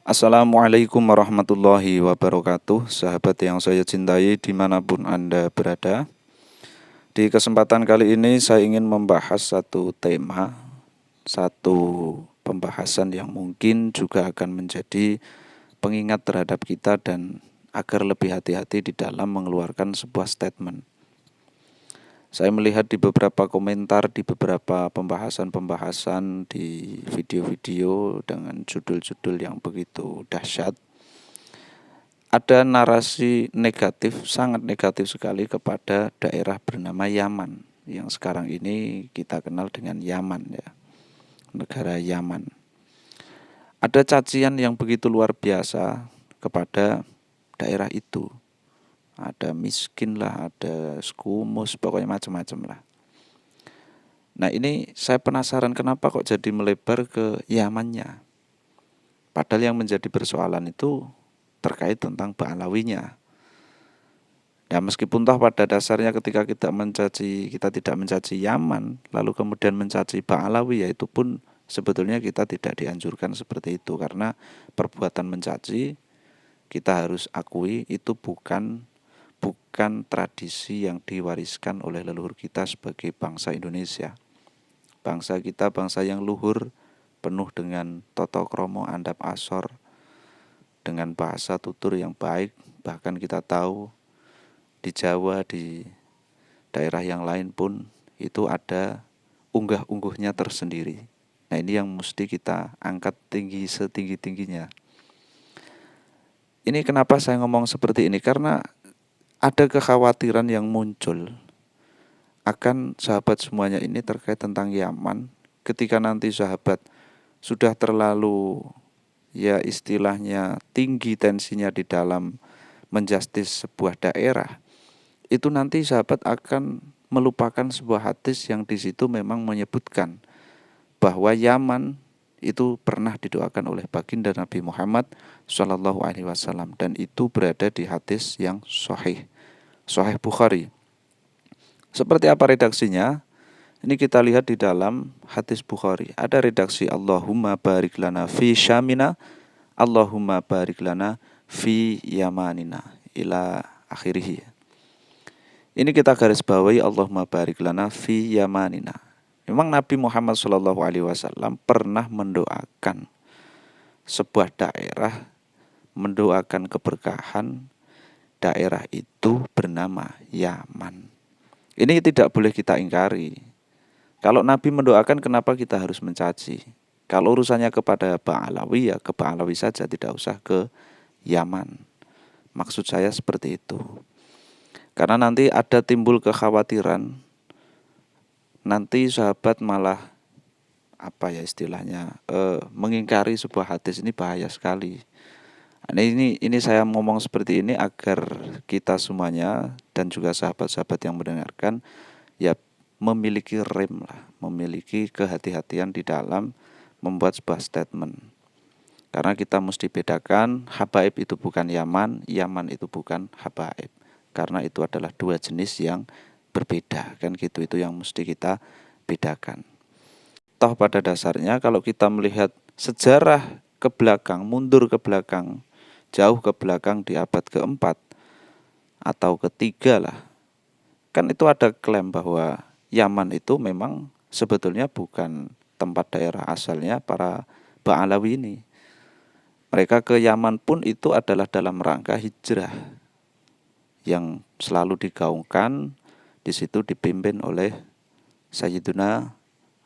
Assalamualaikum warahmatullahi wabarakatuh. Sahabat yang saya cintai dimanapun Anda berada. Di kesempatan kali ini saya ingin membahas satu tema, satu pembahasan yang mungkin juga akan menjadi pengingat terhadap kita dan agar lebih hati-hati di dalam mengeluarkan sebuah statement. Saya melihat di beberapa komentar, di beberapa pembahasan-pembahasan di video-video dengan judul-judul yang begitu dahsyat, ada narasi negatif, sangat negatif sekali kepada daerah bernama Yaman, yang sekarang ini kita kenal dengan Yaman ya, negara Yaman. Ada cacian yang begitu luar biasa kepada daerah itu. Ada miskin lah, ada skumus, pokoknya macam-macam lah. Nah ini saya penasaran kenapa kok jadi melebar ke Yamannya. Padahal yang menjadi persoalan itu terkait tentang Ba'alawinya. Ya meskipun toh pada dasarnya ketika kita tidak mencaci Yaman, lalu kemudian mencaci Ba'alawi, ya itu pun sebetulnya kita tidak dianjurkan seperti itu. Karena perbuatan mencaci, kita harus akui itu bukan tradisi yang diwariskan oleh leluhur kita sebagai bangsa Indonesia. Bangsa kita bangsa yang luhur, penuh dengan toto kromo andap asor, dengan bahasa tutur yang baik. Bahkan kita tahu di Jawa, di daerah yang lain pun itu ada unggah-ungguhnya tersendiri. Nah ini yang mesti kita angkat tinggi setinggi-tingginya. Ini kenapa saya ngomong seperti ini, karena ada kekhawatiran yang muncul akan sahabat semuanya ini terkait tentang Yaman. Ketika nanti sahabat sudah terlalu, ya istilahnya tinggi tensinya di dalam menjustis sebuah daerah, itu nanti sahabat akan melupakan sebuah hadis yang di situ memang menyebutkan bahwa Yaman itu pernah didoakan oleh baginda Nabi Muhammad SAW, dan itu berada di hadis yang sahih Bukhari. Seperti apa redaksinya? Ini kita lihat di dalam hadis Bukhari. Ada redaksi Allahumma barik lana fi syamina, Allahumma barik lana fi yamanina, ila akhirih. Ini kita garis bawahi Allahumma barik lana fi yamanina. Memang Nabi Muhammad SAW pernah mendoakan sebuah daerah, mendoakan keberkahan daerah itu bernama Yaman. Ini tidak boleh kita ingkari. Kalau Nabi mendoakan, kenapa kita harus mencaci? Kalau urusannya kepada Ba'alawi, ya ke Ba'alawi saja, tidak usah ke Yaman. Maksud saya seperti itu. Karena nanti ada timbul kekhawatiran, nanti sahabat malah mengingkari sebuah hadis. Ini bahaya sekali. Nah, ini saya ngomong seperti ini agar kita semuanya dan juga sahabat-sahabat yang mendengarkan ya memiliki rem lah, memiliki kehati-hatian di dalam membuat sebuah statement. Karena kita mesti bedakan, habaib itu bukan Yaman, Yaman itu bukan habaib. Karena itu adalah dua jenis yang berbeda, kan gitu. Itu yang mesti kita bedakan. Toh pada dasarnya kalau kita melihat sejarah ke belakang, mundur ke belakang, jauh ke belakang di abad keempat atau ketiga lah, kan itu ada klaim bahwa Yaman itu memang sebetulnya bukan tempat daerah asalnya para Ba'alawi ini. Mereka ke Yaman pun itu adalah dalam rangka hijrah yang selalu digaungkan, di situ dipimpin oleh Sayyiduna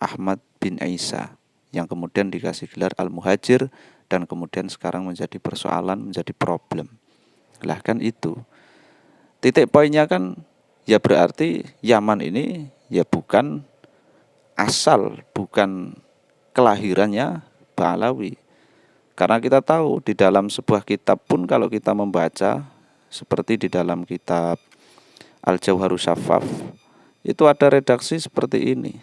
Ahmad bin Isa, yang kemudian dikasih gelar Al-Muhajir, dan kemudian sekarang menjadi persoalan, menjadi problem. Lah kan itu. Titik poinnya kan ya berarti Yaman ini ya bukan asal, bukan kelahirannya Ba'alawi. Karena kita tahu di dalam sebuah kitab pun kalau kita membaca, seperti di dalam kitab Al-Jauharus Syafaf, itu ada redaksi seperti ini.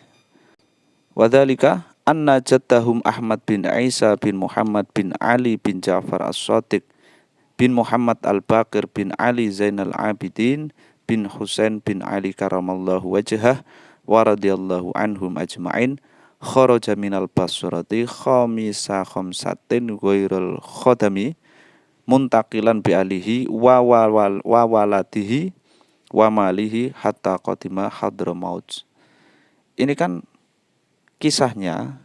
Wadzalika anna jaddahum Ahmad bin Isa bin Muhammad bin Ali bin Ja'far as-Shadiq bin Muhammad al-Baqir bin Ali Zainal Abidin bin Husain bin Ali karamallahu wajhah wa radhiyallahu anhum ajma'in kharaja minal basrati khamisa khamsatin ghairul khadami muntaqilan bi alihi wa waladihi wa malihi hatta qadima hadramaut. Ini kan kisahnya,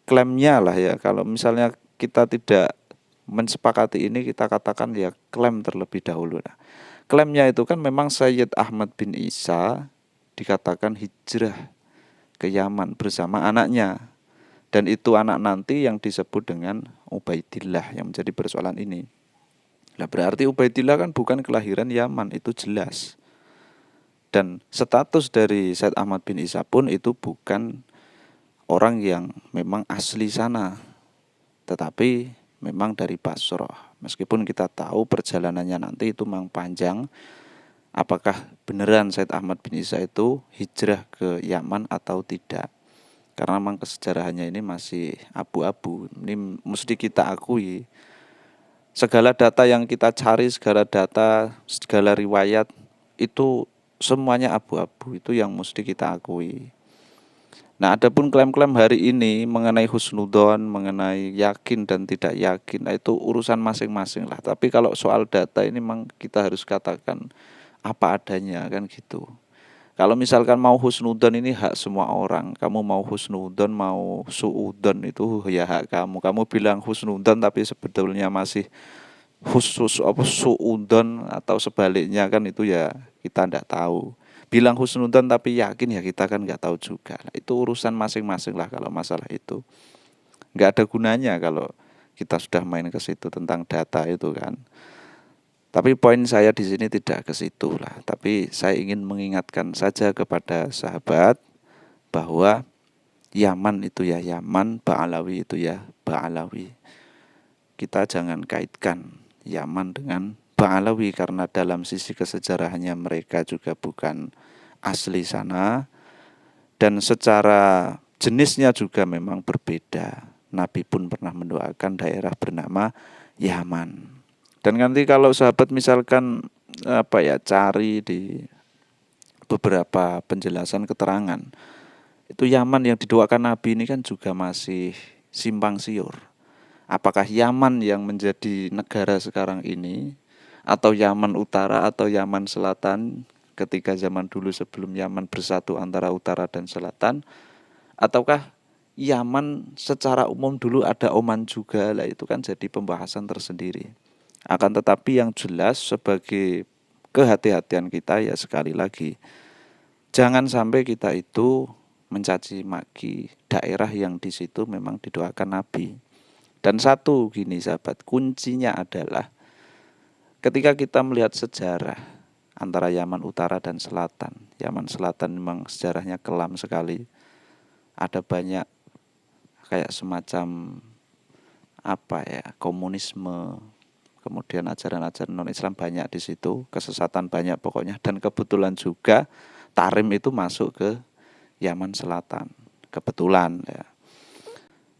klaimnya lah ya. Kalau misalnya kita tidak mensepakati ini, kita katakan ya klaim terlebih dahulu. Nah, klaimnya itu kan memang Sayyid Ahmad bin Isa dikatakan hijrah ke Yaman bersama anaknya. Dan itu anak nanti yang disebut dengan Ubaidillah yang menjadi persoalan ini. Nah, berarti Ubaidillah kan bukan kelahiran Yaman, itu jelas. Dan status dari Sayyid Ahmad bin Isa pun itu bukan orang yang memang asli sana, tetapi memang dari Basrah. Meskipun kita tahu perjalanannya nanti itu memang panjang. Apakah beneran Sayyid Ahmad bin Isa itu hijrah ke Yaman atau tidak? Karena memang kesejarahannya ini masih abu-abu. Ini mesti kita akui. Segala data yang kita cari, segala data, segala riwayat itu semuanya abu-abu. Itu yang mesti kita akui. Nah, adapun klaim-klaim hari ini mengenai husnudon, mengenai yakin dan tidak yakin, nah itu urusan masing-masing lah. Tapi kalau soal data ini memang kita harus katakan apa adanya kan gitu. Kalau misalkan mau husnudon ini hak semua orang. Kamu mau husnudon, mau suudon itu ya hak kamu. Kamu bilang husnudon tapi sebetulnya masih khusus apa suudon atau sebaliknya kan itu ya kita tidak tahu. Bilang husnudon tapi yakin ya kita kan nggak tahu juga. Nah, itu urusan masing-masing lah kalau masalah itu. Nggak ada gunanya kalau kita sudah main ke situ tentang data itu kan. Tapi poin saya di sini tidak ke situ lah. Tapi saya ingin mengingatkan saja kepada sahabat bahwa Yaman itu ya Yaman, Ba'alawi itu ya Ba'alawi. Kita jangan kaitkan Yaman dengan Ba'alawi karena dalam sisi kesejarahannya mereka juga bukan asli sana. Dan secara jenisnya juga memang berbeda. Nabi pun pernah mendoakan daerah bernama Yaman. Dan nanti kalau sahabat misalkan cari di beberapa penjelasan keterangan, itu Yaman yang didoakan Nabi ini kan juga masih simpang siur. Apakah Yaman yang menjadi negara sekarang ini, atau Yaman Utara atau Yaman Selatan ketika zaman dulu sebelum Yaman bersatu antara Utara dan Selatan, ataukah Yaman secara umum dulu ada Oman juga, lah itu kan jadi pembahasan tersendiri. Akan tetapi yang jelas sebagai kehati-hatian kita ya sekali lagi, jangan sampai kita itu mencaci maki daerah yang di situ memang didoakan Nabi. Dan satu gini sahabat, kuncinya adalah ketika kita melihat sejarah antara Yaman Utara dan Selatan. Yaman Selatan memang sejarahnya kelam sekali. Ada banyak kayak semacam komunisme, kemudian ajaran-ajaran non-Islam banyak di situ, kesesatan banyak pokoknya. Dan kebetulan juga Tarim itu masuk ke Yaman Selatan, kebetulan ya.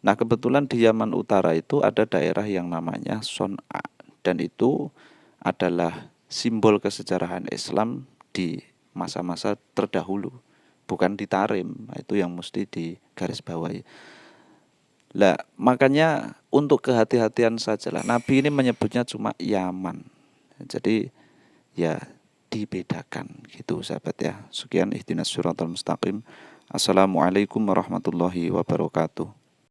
Nah, kebetulan di Yaman Utara itu ada daerah yang namanya Son'a, dan itu adalah simbol kesejarahan Islam di masa-masa terdahulu, bukan di Tarim. Itu yang mesti digarisbawahi. Lah, makanya untuk kehati-hatian sajalah. Nabi ini menyebutnya cuma Yaman. Jadi ya dibedakan gitu sahabat ya. Sekian ihdinas siratal mustaqim. Assalamualaikum warahmatullahi wabarakatuh.